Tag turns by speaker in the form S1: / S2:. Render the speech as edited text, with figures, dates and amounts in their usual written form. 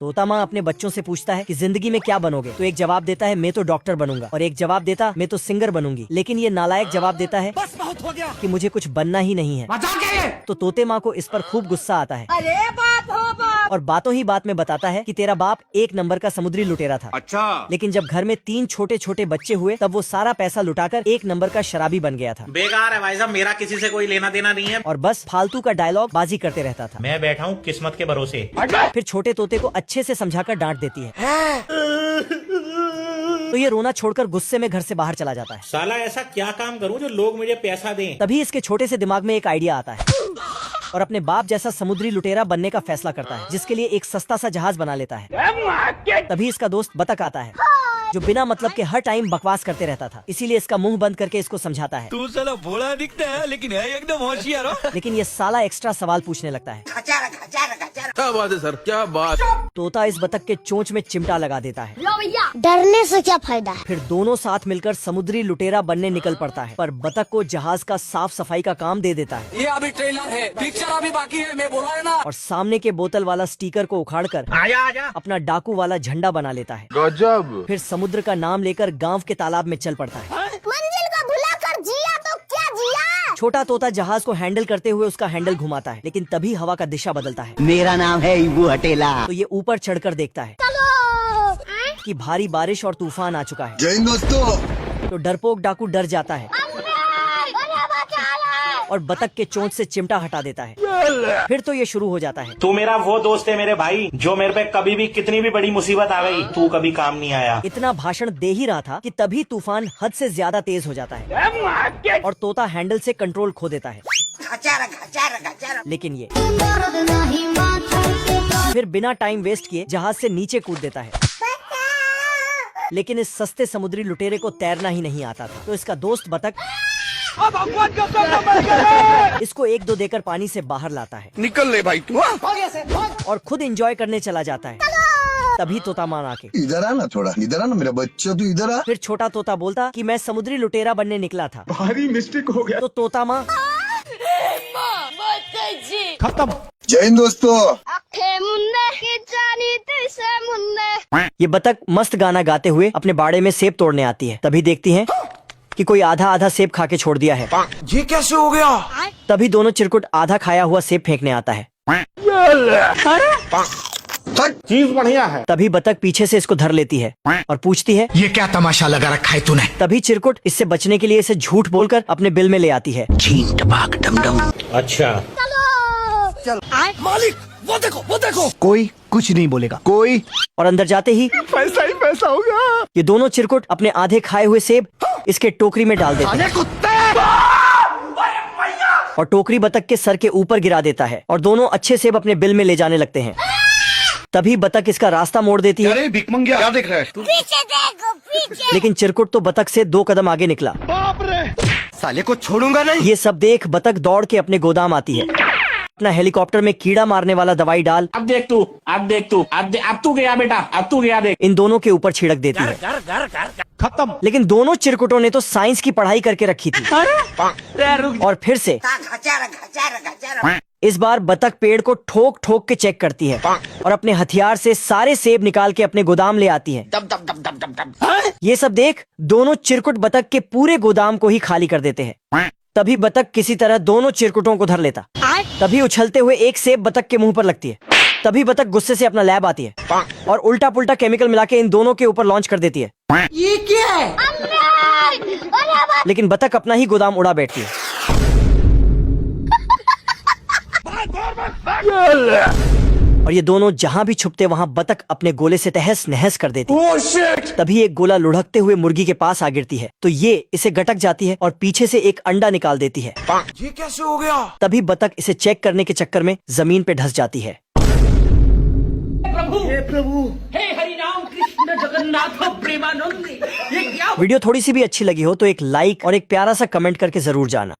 S1: तोता माँ अपने बच्चों से पूछता है कि जिंदगी में क्या बनोगे, तो एक जवाब देता है मैं तो डॉक्टर बनूंगा, और एक जवाब देता मैं तो सिंगर बनूंगी। लेकिन ये नालायक जवाब देता है
S2: बस बहुत हो गया
S1: कि मुझे कुछ बनना ही नहीं है। तो तोते माँ को इस पर खूब गुस्सा आता है।
S3: अरे बाप हो बाप।
S1: और बातों ही बात में बताता है कि तेरा बाप एक नंबर का समुद्री लुटेरा था।
S2: अच्छा,
S1: लेकिन जब घर में 3 छोटे छोटे बच्चे हुए तब वो सारा पैसा लुटाकर एक नंबर का शराबी बन गया था।
S4: बेकार है भाई साहब, मेरा किसी से कोई लेना देना नहीं है।
S1: और बस फालतू का डायलॉग बाजी करते रहता था।
S4: मैं बैठा हूँ किस्मत के भरोसे।
S1: फिर छोटे तोते को अच्छे से समझाकर डांट देती है। तो ये रोना छोड़कर गुस्से में घर से बाहर चला जाता है।
S4: साला ऐसा क्या काम करूँ जो लोग मुझे पैसा दें।
S1: तभी इसके छोटे से दिमाग में एक आइडिया आता है और अपने बाप जैसा समुद्री लुटेरा बनने का फैसला करता है, जिसके लिए एक सस्ता सा जहाज बना लेता है। तभी इसका दोस्त बतख आता है, जो बिना मतलब के हर टाइम बकवास करते रहता था। इसीलिए इसका मुंह बंद करके इसको समझाता है।
S5: तू साला भोला दिखता है लेकिन है एकदम होशियार हो।
S1: लेकिन ये साला एक्स्ट्रा सवाल पूछने लगता है।
S5: क्या बात है सर, क्या बात।
S1: तोता इस बतख के चोंच में चिमटा लगा देता है।
S3: लो भैया, डरने से क्या फायदा है।
S1: फिर दोनों साथ मिलकर समुद्री लुटेरा बनने निकल पड़ता है, पर बतख को जहाज का साफ सफाई का काम दे देता है।
S5: ये अभी ट्रेलर है, पिक्चर अभी बाकी है, मैं बोला है ना।
S1: और सामने के बोतल वाला स्टिकर को उखाड़कर
S4: आजा
S1: अपना डाकू वाला झंडा बना लेता है।
S5: गजब।
S1: फिर समुद्र का नाम लेकर गांव के तालाब में चल पड़ता है।
S3: मंजिल को भुला कर जिया तो क्या जिया।
S1: छोटा तोता जहाज को हैंडल करते हुए उसका हैंडल घुमाता है, लेकिन तभी हवा का दिशा बदलता है।
S6: मेरा नाम है इबू हटेला।
S1: तो ये ऊपर चढ़कर देखता है कि भारी बारिश और तूफान आ चुका है।
S7: जय हिंद दोस्तों।
S1: तो डरपोक डाकू डर जाता है और बतख के चोंच से चिमटा हटा देता है। फिर तो ये शुरू हो जाता है।
S4: तू मेरा वो दोस्त है मेरे भाई, जो मेरे पे कभी भी कितनी भी बड़ी मुसीबत आ गई तू कभी काम नहीं आया।
S1: इतना भाषण दे ही रहा था कि तभी तूफान हद से ज्यादा तेज हो जाता है और तोता हैंडल से कंट्रोल खो देता है। लेकिन ये फिर बिना टाइम वेस्ट किए जहाज से नीचे कूद देता है। लेकिन इस सस्ते समुद्री लुटेरे को तैरना ही नहीं आता था, तो इसका दोस्त बतख इसको 1-2 देकर पानी से बाहर लाता है।
S5: निकल ले भाई तू।
S1: और खुद एंजॉय करने चला जाता है। तभी तोता मान आके
S7: इधर आना, थोड़ा इधर आना मेरा बच्चा, तू इधर आ।
S1: फिर छोटा तोता बोलता कि मैं समुद्री लुटेरा बनने निकला था।
S2: भारी मिस्टेक हो गया।
S1: तो तोता माँ
S2: खत्म।
S7: जय हिंद दोस्तों।
S1: ये बतख मस्त गाना गाते हुए अपने बाड़े में सेब तोड़ने आती है। तभी देखती है कि कोई आधा आधा सेब खा के छोड़ दिया है।
S5: ये कैसे हो गया।
S1: तभी दोनों चिरकुट आधा खाया हुआ सेब फेंकने आता है।
S4: चीज बढ़िया है।
S1: तभी बतख पीछे से इसको धर लेती है और पूछती है
S5: ये क्या तमाशा लगा रखा है तूने।
S1: तभी चिरकुट इससे बचने के लिए इसे झूठ बोलकर अपने बिल में ले आती है।
S4: अच्छा
S5: मालिक वो देखो कोई कुछ नहीं बोलेगा कोई।
S1: और अंदर जाते ही
S2: पैसा ही पैसा हो गया।
S1: ये दोनों चिरकुट अपने आधे खाए हुए सेब इसके टोकरी में डाल देते हैं और टोकरी बतख के सर के ऊपर गिरा देता है और दोनों अच्छे सेब अपने बिल में ले जाने लगते हैं। तभी बतख इसका रास्ता मोड़ देती है।
S5: अरे भिख मंगिया क्या देख रहा है तू।
S3: पीछे देखो पीछे।
S1: लेकिन चिरकुट तो बतख से 2 कदम आगे निकला।
S5: साले को छोड़ूंगा नहीं।
S1: ये सब देख बतख दौड़ के अपने गोदाम आती है। अपना हेलीकॉप्टर में कीड़ा मारने वाला दवाई डाल
S4: अब देख तू अब तू गया बेटा, अब तू गया देख।
S1: इन दोनों के ऊपर छिड़क देती है।
S2: खत्म।
S1: लेकिन दोनों चिरकुटों ने तो साइंस की पढ़ाई करके रखी थी। और फिर से इस बार बतख पेड़ को ठोक ठोक के चेक करती है और अपने हथियार से सारे सेब निकाल के अपने गोदाम ले आती है। ये सब देख दोनों चिरकुट बतख के पूरे गोदाम को ही खाली कर देते हैं। तभी बतख किसी तरह दोनों चिरकुटों को धर लेता। तभी उछलते हुए एक सेब बतख के मुंह पर लगती है। तभी बतख गुस्से से अपना लैब आती है और उल्टा पुल्टा केमिकल मिला के इन दोनों के ऊपर लॉन्च कर देती है।
S5: ये क्या है।
S1: लेकिन बतख अपना ही गोदाम उड़ा बैठती है। और ये दोनों जहां भी छुपते वहां बतख अपने गोले से तहस नहस कर देती है। तभी एक गोला लुढ़कते हुए मुर्गी के पास आ गिरती है, तो ये इसे गटक जाती है और पीछे से एक अंडा निकाल देती है।
S5: ये कैसे हो गया।
S1: तभी बतख इसे चेक करने के चक्कर में जमीन पे धंस जाती है।
S8: प्रभु हे हरि राम कृष्ण जगन्नाथ प्रेमानंद। ये क्या
S1: वीडियो थोड़ी सी भी अच्छी लगी हो तो एक लाइक और एक प्यारा सा कमेंट करके जरूर जाना।